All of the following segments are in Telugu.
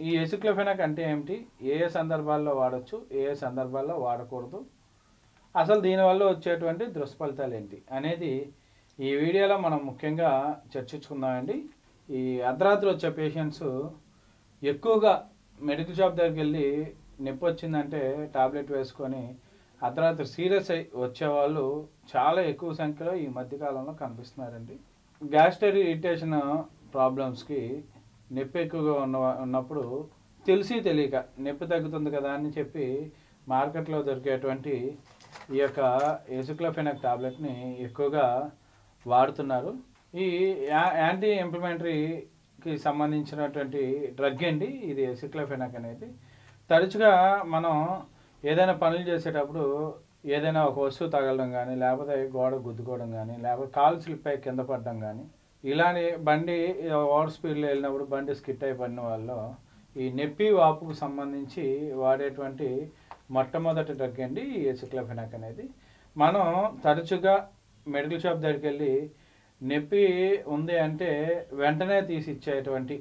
ఈ ఎసిక్లోఫెనాక్ అంటే ఏమిటి, ఏ ఏ సందర్భాల్లో వాడచ్చు, ఏ ఏ సందర్భాల్లో వాడకూడదు, అసలు దీనివల్ల వచ్చేటువంటి దుష్ఫలితాలు ఏంటి అనేది ఈ వీడియోలో మనం ముఖ్యంగా చర్చించుకుందామండి. ఈ అర్ధరాత్రి వచ్చే పేషెంట్స్ ఎక్కువగా మెడికల్ షాప్ దగ్గరికి వెళ్ళి నొప్పి వచ్చిందంటే టాబ్లెట్ వేసుకొని అర్ధరాత్రి సీరియస్ అయి వచ్చేవాళ్ళు చాలా ఎక్కువ సంఖ్యలో ఈ మధ్యకాలంలో కనిపిస్తున్నారండి. గ్యాస్ట్రిక్ ఇరిటేషన్ ప్రాబ్లమ్స్కి నొప్పి ఎక్కువగా ఉన్నప్పుడు తెలియక నొప్పి తగ్గుతుంది కదా అని చెప్పి మార్కెట్లో దొరికేటువంటి ఈ యొక్క ఎసిక్లోఫెనాక్ టాబ్లెట్ని ఎక్కువగా వాడుతున్నారు. ఈ యాంటీ ఇన్ఫ్లమేటరీకి సంబంధించినటువంటి డ్రగ్ అండి ఇది ఎసిక్లోఫెనాక్ అనేది. తరచుగా మనం ఏదైనా పనులు చేసేటప్పుడు ఏదైనా ఒక వస్తువు తగలడం కానీ, లేకపోతే గోడ గుద్దుకోవడం కానీ, లేకపోతే కాలు స్లిప్ అయి కింద పడడం కానీ, ఇలానే బండి ఓవర్ స్పీడ్లో వెళ్ళినప్పుడు బండి స్కిట్ అయి పడిన వాళ్ళు ఈ నొప్పి వాపుకు సంబంధించి వాడేటువంటి మొట్టమొదటి డ్రగ్ అండి ఈ ఎసిక్లోఫెనాక్ అనేది. మనం తరచుగా మెడికల్ షాప్ దగ్గరికి వెళ్ళి నొప్పి ఉంది అంటే వెంటనే తీసి ఇచ్చేటువంటి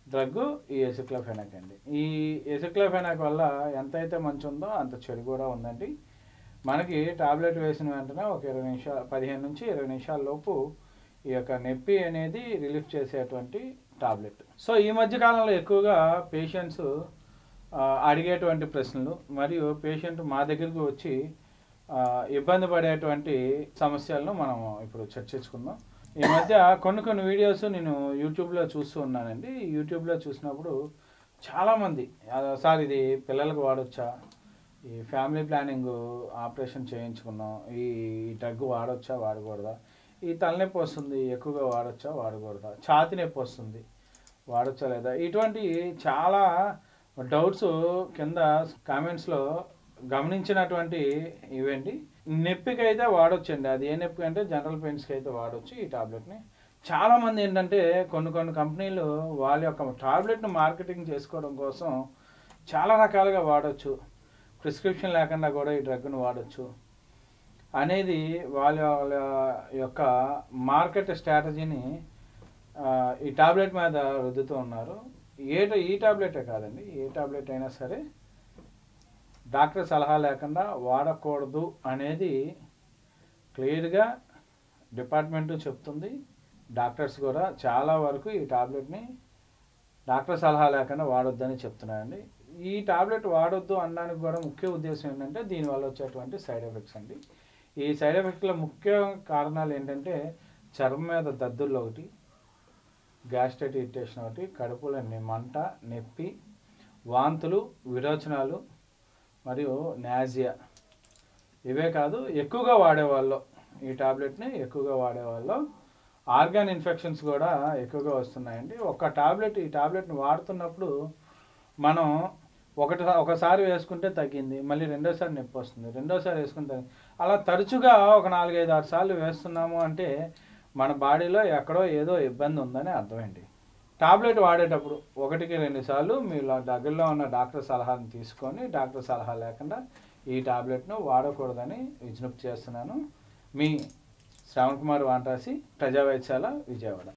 డ్రగ్ ఈ ఎసిక్లోఫెనాక్ అండి. ఈ ఎసిక్లోఫెనాక్ వల్ల ఎంతైతే మంచి ఉందో అంత చెడు కూడా ఉందండి. మనకి టాబ్లెట్ వేసిన వెంటనే ఒక 15 నుంచి 20 నిమిషాల లోపు ఈ యొక్క నొప్పి అనేది రిలీఫ్ చేసేటువంటి టాబ్లెట్. సో ఈ మధ్యకాలంలో ఎక్కువగా పేషెంట్స్ అడిగేటువంటి ప్రశ్నలు మరియు పేషెంట్ మా దగ్గరికి వచ్చి ఇబ్బంది పడేటువంటి సమస్యలను మనం ఇప్పుడు చర్చించుకుందాం. ఈ మధ్య కొన్ని వీడియోస్ నేను యూట్యూబ్లో చూస్తూ ఉన్నానండి. యూట్యూబ్లో చూసినప్పుడు చాలామంది సార్ ఇది పిల్లలకు వాడొచ్చా, ఈ ఫ్యామిలీ ప్లానింగ్ ఆపరేషన్ చేయించుకున్నాం, ఈ డ్రగ్ వాడొచ్చా వాడకూడదా, ఈ తలనొప్పి వస్తుంది ఎక్కువగా వాడొచ్చా వాడకూడదా, ఛాతీ నొప్పి వస్తుంది వాడొచ్చా లేదా, ఇటువంటి చాలా డౌట్స్ కింద కామెంట్స్లో గమనించినటువంటి ఇవండి. నొప్పికి అయితే వాడొచ్చండి. అది ఏ నొప్పి అంటే జనరల్ పెయిన్స్కి అయితే వాడొచ్చు ఈ టాబ్లెట్ని. చాలామంది ఏంటంటే కొన్ని కంపెనీలు వాళ్ళ యొక్క టాబ్లెట్ను మార్కెటింగ్ చేసుకోవడం కోసం చాలా రకాలుగా వాడచ్చు, ప్రిస్క్రిప్షన్ లేకుండా కూడా ఈ డ్రగ్ను వాడచ్చు అనేది వాళ్ళ యొక్క మార్కెట్ స్ట్రాటజీని ఈ టాబ్లెట్ మీద రుద్దుతూ ఉన్నారు. ఈ టాబ్లెటే కాదండి, ఏ టాబ్లెట్ అయినా సరే డాక్టర్ సలహా లేకుండా వాడకూడదు అనేది క్లియర్గా డిపార్ట్మెంటు చెప్తుంది. డాక్టర్స్ కూడా చాలా వరకు ఈ టాబ్లెట్ని డాక్టర్ సలహా లేకుండా వాడొద్దని చెప్తున్నారండి. ఈ టాబ్లెట్ వాడొద్దు అనడానికి కూడా ముఖ్య ఉద్దేశం ఏంటంటే దీనివల్ల వచ్చేటువంటి సైడ్ ఎఫెక్ట్స్ అండి. ఈ సైడ్ ఎఫెక్ట్ల ముఖ్య కారణాలు ఏంటంటే చర్మం మీద దద్దుర్లు ఒకటి, గ్యాస్ట్రిక్ ఇరిటేషన్ ఒకటి, కడుపులో మంట, నొప్పి, వాంతులు, విరోచనాలు మరియు నాజియా. ఇవే కాదు ఎక్కువగా వాడేవాళ్ళు ఈ టాబ్లెట్ని ఎక్కువగా వాడేవాళ్ళు ఆర్గాన్ ఇన్ఫెక్షన్స్ కూడా ఎక్కువగా వస్తున్నాయండి. ఈ టాబ్లెట్ని వాడుతున్నప్పుడు మనం ఒకసారి వేసుకుంటే తగ్గింది, మళ్ళీ రెండోసారి నొప్పి వస్తుంది, రెండోసారి వేసుకుంటే అలా తరచుగా ఒక 4-5-6 సార్లు వేస్తున్నాము అంటే మన బాడీలో ఎక్కడో ఏదో ఇబ్బంది ఉందని అర్థమండి. టాబ్లెట్ వాడేటప్పుడు 1-2 సార్లు మీ దగ్గరలో ఉన్న డాక్టర్ సలహాను తీసుకొని డాక్టర్ సలహా లేకుండా ఈ టాబ్లెట్ను వాడకూడదని విజ్ఞప్తి చేస్తున్నాను. మీ శ్రవణ్ కుమార్ వాంటాసి, ప్రజా వైద్యశాల, విజయవాడ.